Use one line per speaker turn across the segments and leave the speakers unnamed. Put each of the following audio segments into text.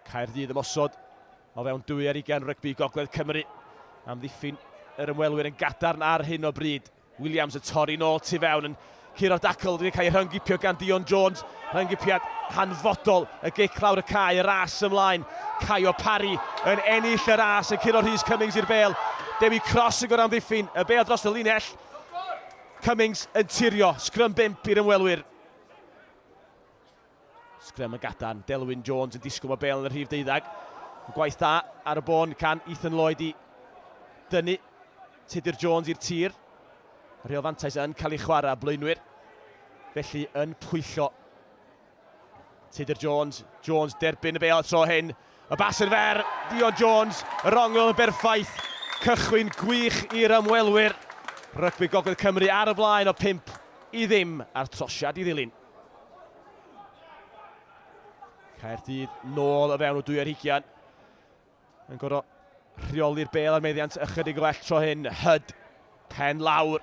Caerdydd ymosod o fewn 2 rygbi Gogledd Cymru. Amddiffyn yr ymwelwyr yn gadarn ar hyn o bryd. Williams y torri nôl tu fewn yn curo'r dacl. Wedi cael ei rhyngipio gan Dion Jones. Rhyngipiad hanfodol, y gic lawr y cae, y ras ymlaen. Caio Parry yn ennill y ras, yn curo Rhys Cummings i'r bêl. Dewi Cross yn gorau amddiffyn, y bêl dros y linell. Cummings yn tirio, sgrym 5 i'r ymwelwyr. Sgrym y gadarn, Delwyn Jones yn disgwyl o bêl yn y rhif 12. Gwaith da ar y bôn can Ethan Lloyd i dynnu. Tudur Jones i'r tir. Real fantais yn cael ei chwarae blaenwyr. Felly yn pwyllo. Tudur Jones. Jones derbyn y bêl tro hyn. Y bas yn fer. Dion Jones. Y rongl yn berffaith. Cychwyn gwych i'r ymwelwyr. Rygbi Gogledd Cymru ar y blaen o 5-0 ar trosiad i ddilyn. Caerdydd nôl y fewn o 2 yn gorau rheoli'r bêl ar meddiant ychydig gwell tro hyn. Hyd, pen lawr,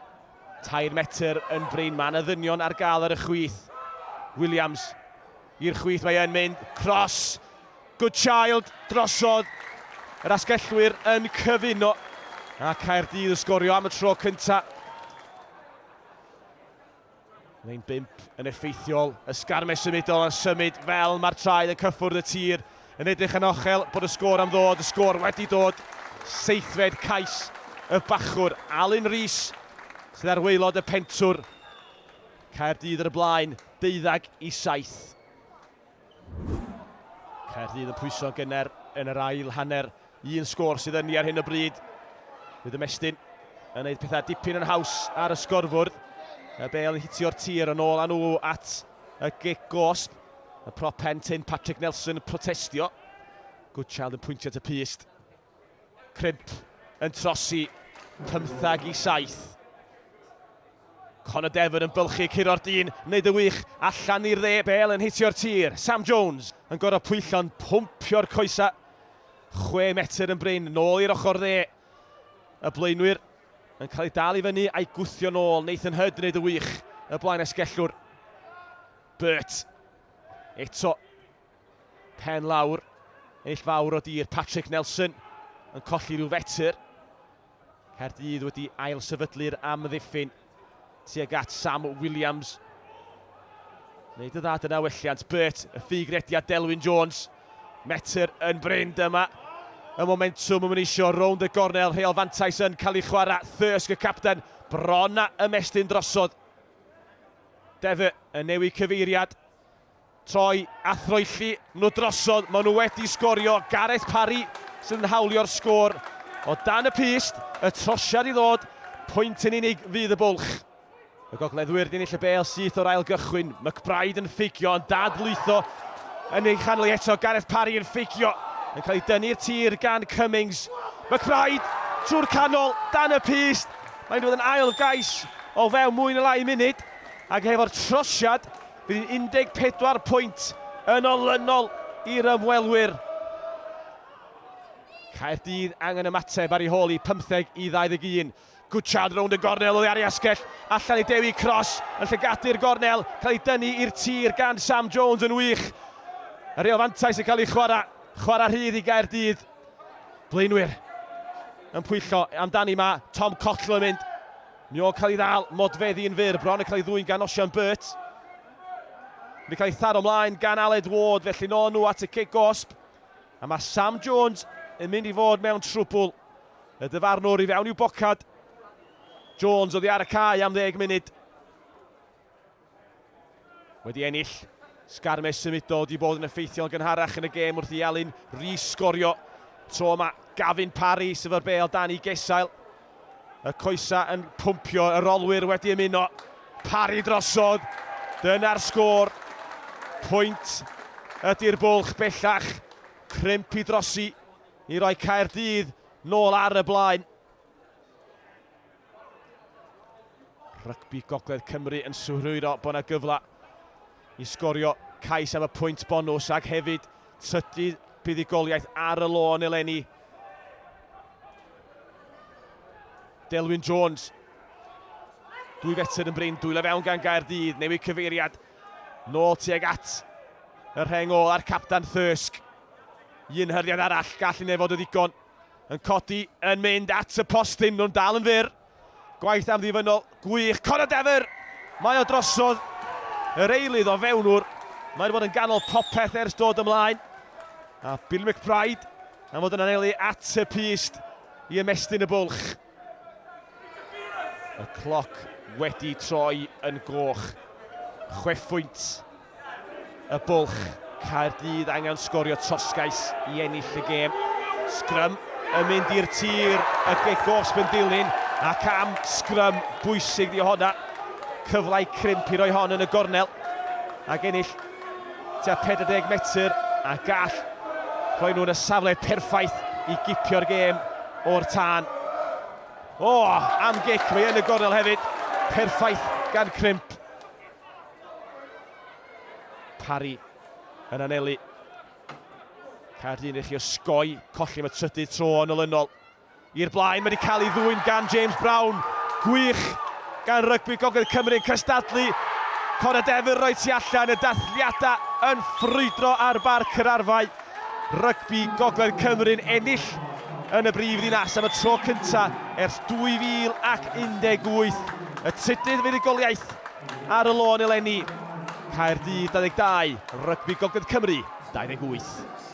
2 metr yn brin. Mae'n ddynion ar gael ar y chwith. Williams i'r chwith, mae yn mynd. Cross, good child, drosodd. Yr asgellwyr yn cyfuno. A Caerdydd yn sgorio am y tro cynta. Lein 5 yn effeithiol. Ysgarmes symudol yn symud fel mae'r traed yn cyffwrdd y tir. Yn edrych yn ochel bod y sgôr am ddod. Y sgôr wedi dod. Seithfed cais y bachwr. Alun Rhys sydd ar waelod y pentwr. Caerdydd ar y blaen, 12-7. Caerdydd yn pwyso gynner yn yr ail hanner. Un sgôr sydd yn ni ar hyn o bryd. Bydd ymestyn yn gwneud pethau dipyn yn haws ar y sgorfwrdd. Y bêl yn hitio'r tir yn ôl â nhw at y gic gosb. Y prop pen tyn Patrick Nelson yn protestio. Good child yn pwyntio at y pyst. Crimp yn trosi 15-7. Conor Devon yn bylchu curo'r dyn, wneud y wych allan i'r dde. Bêl yn hitio'r tir. Sam Jones yn gorau pwyllo'n pwmpio'r coesa. 6 metr yn brin, nôl i'r ochr dde. Y blaenwyr yn cael ei dal i fyny a'i gwthio nôl. Nathan Hyd yn gwneud y wych. Y blaen esgellwr. Burt. Eto. Pen lawr. Ennill fawr o dir. Patrick Nelson yn colli rhyw fetr. Caerdydd wedi ail sefydlu'r amddiffyn tuag at Sam Williams. Wneud y ddad yna welliant. Burt. Y ffigrediad Delwyn Jones. Metr yn brin dyma. Y momentum yn mynd isio rownd y gornel. Real fantais yn cael ei chwarae. Thirsk y capten. Bron a ymestyn drosodd. Defe yn newid cyfeiriad. Troi a throelli nhw drosodd. Maen nhw wedi sgorio. Gareth Parry sydd yn hawlio'r sgôr. O dan y pyst, y trosiad i ddod. Pwynt yn unig fydd y bwlch. Y gogleddwyr di ennill y bêl syth o'r ail gychwyn. McBride yn ffigio, yn dadlwytho. Yn ei chanol eto, Gareth Parry yn ffigio. Yn cael ei dynnu'r tir gan Cummings. McBride trwy'r canol, dan y pyst. Mae'n dod yn ail gais o fewn mwy na lai munud. Ac efo'r trosiad, bydd 14 pwynt yn olynol i'r ymwelwyr. Caerdydd angen ymateb ar ei hôl i 15-21. Good child rownd y gornel o Ari Asgell. Allan i Dewi Cross yn llygada'r gornel. Cael ei dynnu i'r tir gan Sam Jones yn wych. Y Real fantais yn cael ei chwarae. Chwarae rhydd i Gaerdydd. Blaenwyr yn pwyllo amdani ma. Tom Cottle yn mynd. Mi o'n cael ei ddal, modfeddi yn fyr. Bron yn cael ei ddwyn gan Osian Burt. Mi cael ei tharo ymlaen gan Aled Ward. Felly nôl nhw at y cic gosb. A mae Sam Jones yn mynd i fod mewn trwbl. Y dyfarnwr i fewn i'w bocad. Jones oddi ar y cae am 10 munud. Wedi ennill. Sgarmes symudol wedi bod yn effeithiol gynharach yn y gêm wrth i Alun Rhys sgorio. Tro yma Gavin Parry sydd o'r bêl dan i gesail. Y coesa yn pwmpio, y rolwyr wedi ymuno. Parry drosodd. Dyna'r sgôr. Pwynt ydy'r bwlch bellach. Crimp i drosi i roi Caerdydd nôl ar y blaen. Rygbi Gogledd Cymru yn swrwyddo bod yna gyfle i sgorio cais am y pwynt bonws ac hefyd tydu buddigoliaeth ar y lôn eleni. Delwyn Jones. 2 fetr yn brin, dwylo fewn gan Gaerdydd, newid cyfeiriad. Nôl tuag at y rheng ôl a'r capten Thirsk. Un hyrdiad arall, gall i nefod o ddigon. Yn codi, yn mynd at y postyn, nhw'n dal yn fyr. Gwaith am ddifynol, gwych, Conor Defyr. Mae o drosodd yr eilydd o fewnwr. Mae'n bod yn ganol popeth ers dod ymlaen. A Bill McBride am fod yn anelu at y pist i ymestyn y bwlch. Y cloc wedi troi yn goch. 6 pwynt y bwlch. Caerdydd angen sgorio tosgais i ennill y gêm. Sgrym yn mynd i'r tir, y goch sbyn dilyn, ac am sgrym bwysig di honna. Cyflau crimp i roi hon yn y gornel, ac ennill tua 40 metr, a gall rhoi nhw'n y safle perffaith i gipio'r gêm o'r tân. Am gic, mae yn y gornel hefyd, perffaith gan crimp. Parry yn anelu. Caerdydd yn eich osgoi, colli am y trydydd tro yn olynol. I'r blaen, mae wedi cael ei ddwyn gan James Brown. Gwych gan Rygbi Gogledd Cymru yn cystadlu. Conor Defyr roi tu allan, y dathliadau yn ffrwydro ar Barc yr Arfau. Rygbi Gogledd Cymru'n ennill yn y brif ddinas am y tro cyntaf ers 2018. Y trydydd fuddugoliaeth ar y lôn eleni. Caerdydd 22, Rygbi Gogledd Cymru 28.